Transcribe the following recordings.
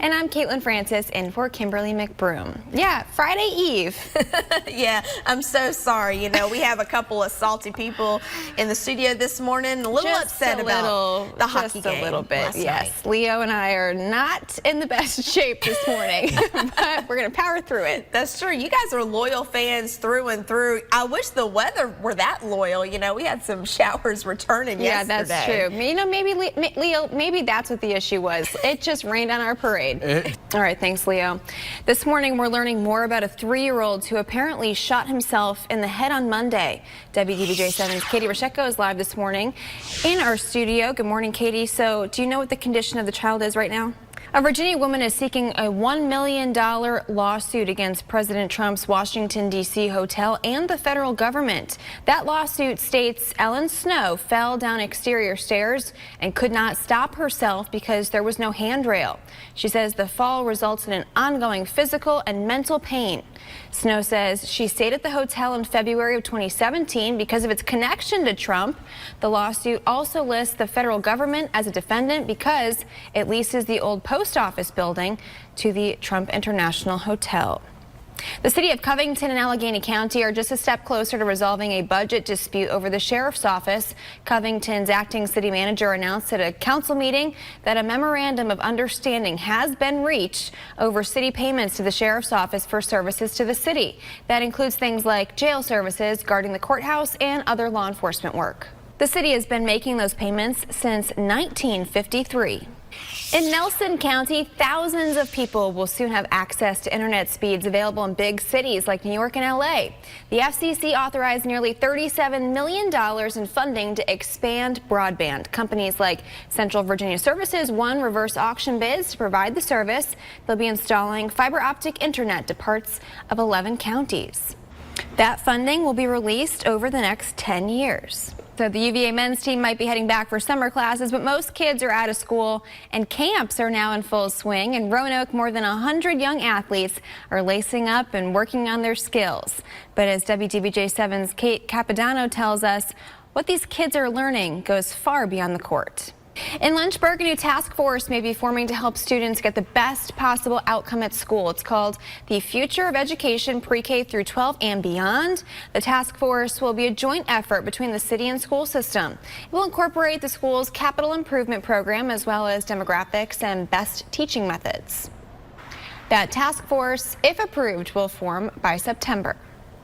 And I'm Caitlin Francis in for Kimberly McBroom. Yeah, Friday Eve. Yeah, I'm so sorry. You know, we have a couple of salty people in the studio this morning, a little upset about the hockey game. Just a little bit, yes. Night. Leo and I are not in the best shape this morning, but we're going to power through it. That's true. You guys are loyal fans through and through. I wish the weather were that loyal. You know, we had some showers returning yesterday. Yeah, that's true. You know, maybe, Leo, maybe that's what the issue was. It just rained on our parade. All right, thanks, Leo. This morning, we're learning more about a 3-year-old who apparently shot himself in the head on Monday. WDBJ7's Katie Rasheko is live this morning in our studio. Good morning, Katie. So, do you know what the condition of the child is right now? A Virginia woman is seeking a $1 million lawsuit against President Trump's Washington, D.C. hotel and the federal government. That lawsuit states Ellen Snow fell down exterior stairs and could not stop herself because there was no handrail. She says the fall results in an ongoing physical and mental pain. Snow says she stayed at the hotel in February of 2017 because of its connection to Trump. The lawsuit also lists the federal government as a defendant because it leases the old post office building to the Trump International Hotel. The city of Covington and Allegheny County are just a step closer to resolving a budget dispute over the sheriff's office. Covington's acting city manager announced at a council meeting that a memorandum of understanding has been reached over city payments to the sheriff's office for services to the city. That includes things like jail services, guarding the courthouse, and other law enforcement work. The city has been making those payments since 1953. In Nelson County, thousands of people will soon have access to internet speeds available in big cities like New York and LA. The FCC authorized nearly $37 million in funding to expand broadband. Companies like Central Virginia Services won reverse auction bids to provide the service. They'll be installing fiber optic internet to parts of 11 counties. That funding will be released over the next 10 years. So the UVA men's team might be heading back for summer classes, but most kids are out of school and camps are now in full swing. In Roanoke, more than 100 young athletes are lacing up and working on their skills. But as WDBJ7's Kate Capodanno tells us, what these kids are learning goes far beyond the court. In Lynchburg, a new task force may be forming to help students get the best possible outcome at school. It's called the Future of Education Pre-K through 12 and Beyond. The task force will be a joint effort between the city and school system. It will incorporate the school's capital improvement program as well as demographics and best teaching methods. That task force, if approved, will form by September.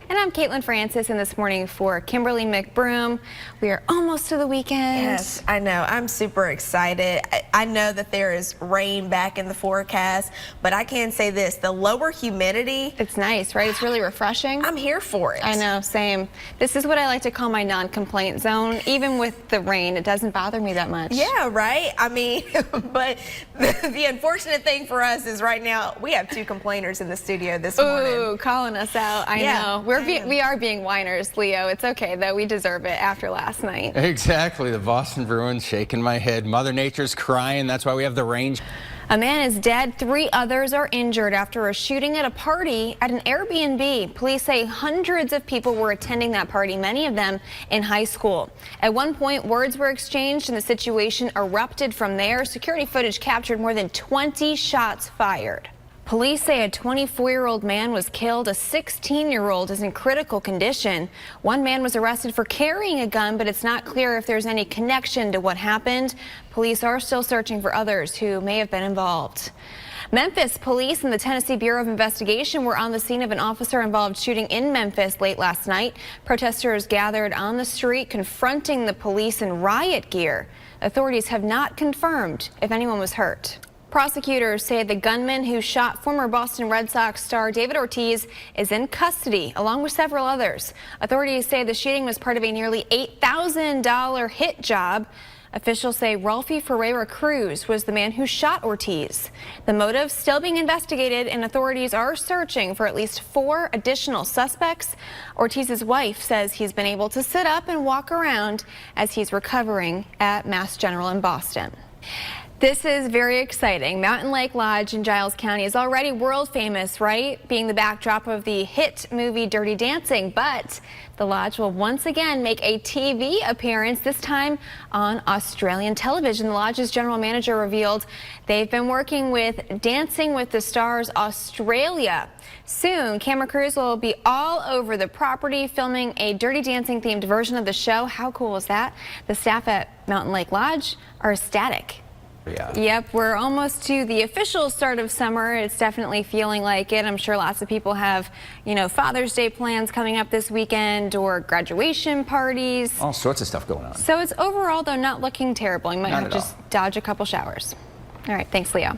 And I'm Caitlin Francis, and this morning for Kimberly McBroom. We are almost to the weekend. Yes, I know. I'm super excited. I know that there is rain back in the forecast, but I can say this, the lower humidity. It's nice, right? It's really refreshing. I'm here for it. I know, same. This is what I like to call my non-complaint zone. Even with the rain, it doesn't bother me that much. Yeah, right? I mean, but the unfortunate thing for us is right now we have 2 complainers in the studio this morning. Ooh, calling us out. I know. We are being whiners, Leo. It's okay, though. We deserve it after last night. Exactly. The Boston Bruins shaking my head. Mother Nature's crying. That's why we have the rain. A man is dead. 3 others are injured after a shooting at a party at an Airbnb. Police say hundreds of people were attending that party, many of them in high school. At one point, words were exchanged and the situation erupted from there. Security footage captured more than 20 shots fired. Police say a 24-year-old man was killed. A 16-year-old is in critical condition. One man was arrested for carrying a gun, but it's not clear if there's any connection to what happened. Police are still searching for others who may have been involved. Memphis police and the Tennessee Bureau of Investigation were on the scene of an officer-involved shooting in Memphis late last night. Protesters gathered on the street confronting the police in riot gear. Authorities have not confirmed if anyone was hurt. Prosecutors say the gunman who shot former Boston Red Sox star David Ortiz is in custody, along with several others. Authorities say the shooting was part of a nearly $8,000 hit job. Officials say Ralphie Ferreira Cruz was the man who shot Ortiz. The motive still being investigated, and authorities are searching for at least 4 additional suspects. Ortiz's wife says he's been able to sit up and walk around as he's recovering at Mass General in Boston. This is very exciting. Mountain Lake Lodge in Giles County is already world famous, right? Being the backdrop of the hit movie Dirty Dancing. But the lodge will once again make a TV appearance, this time on Australian television. The lodge's general manager revealed they've been working with Dancing with the Stars Australia. Soon, camera crews will be all over the property filming a Dirty Dancing themed version of the show. How cool is that? The staff at Mountain Lake Lodge are ecstatic. Yeah. Yep, we're almost to the official start of summer. It's definitely feeling like it. I'm sure lots of people have, Father's Day plans coming up this weekend or graduation parties. All sorts of stuff going on. So it's overall, though, not looking terrible. You might Not have to at just dodge a couple showers. All right, thanks, Leo.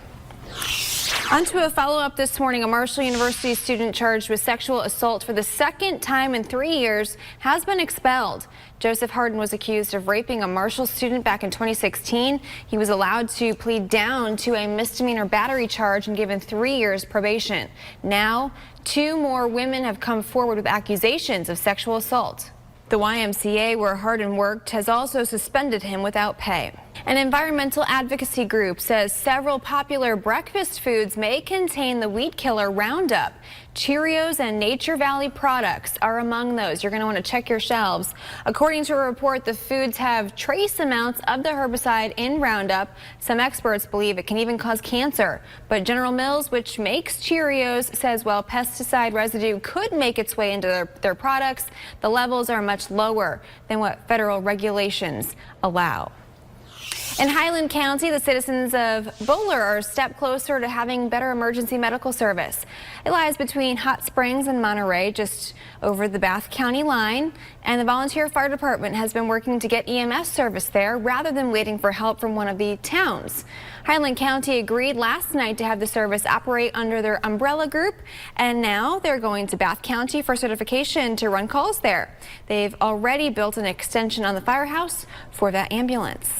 On to a follow-up this morning. A Marshall University student charged with sexual assault for the second time in 3 years has been expelled. Joseph Harden was accused of raping a Marshall student back in 2016. He was allowed to plead down to a misdemeanor battery charge and given 3 years probation. Now, 2 more women have come forward with accusations of sexual assault. The YMCA, where Harden worked, has also suspended him without pay. An environmental advocacy group says several popular breakfast foods may contain the weed killer Roundup. Cheerios and Nature Valley products are among those. You're going to want to check your shelves. According to a report, the foods have trace amounts of the herbicide in Roundup. Some experts believe it can even cause cancer. But General Mills, which makes Cheerios, says while pesticide residue could make its way into their products, the levels are much lower than what federal regulations allow. In Highland County, the citizens of Bowler are a step closer to having better emergency medical service. It lies between Hot Springs and Monterey, just over the Bath County line, and the volunteer fire department has been working to get EMS service there rather than waiting for help from one of the towns. Highland County agreed last night to have the service operate under their umbrella group, and now they're going to Bath County for certification to run calls there. They've already built an extension on the firehouse for that ambulance.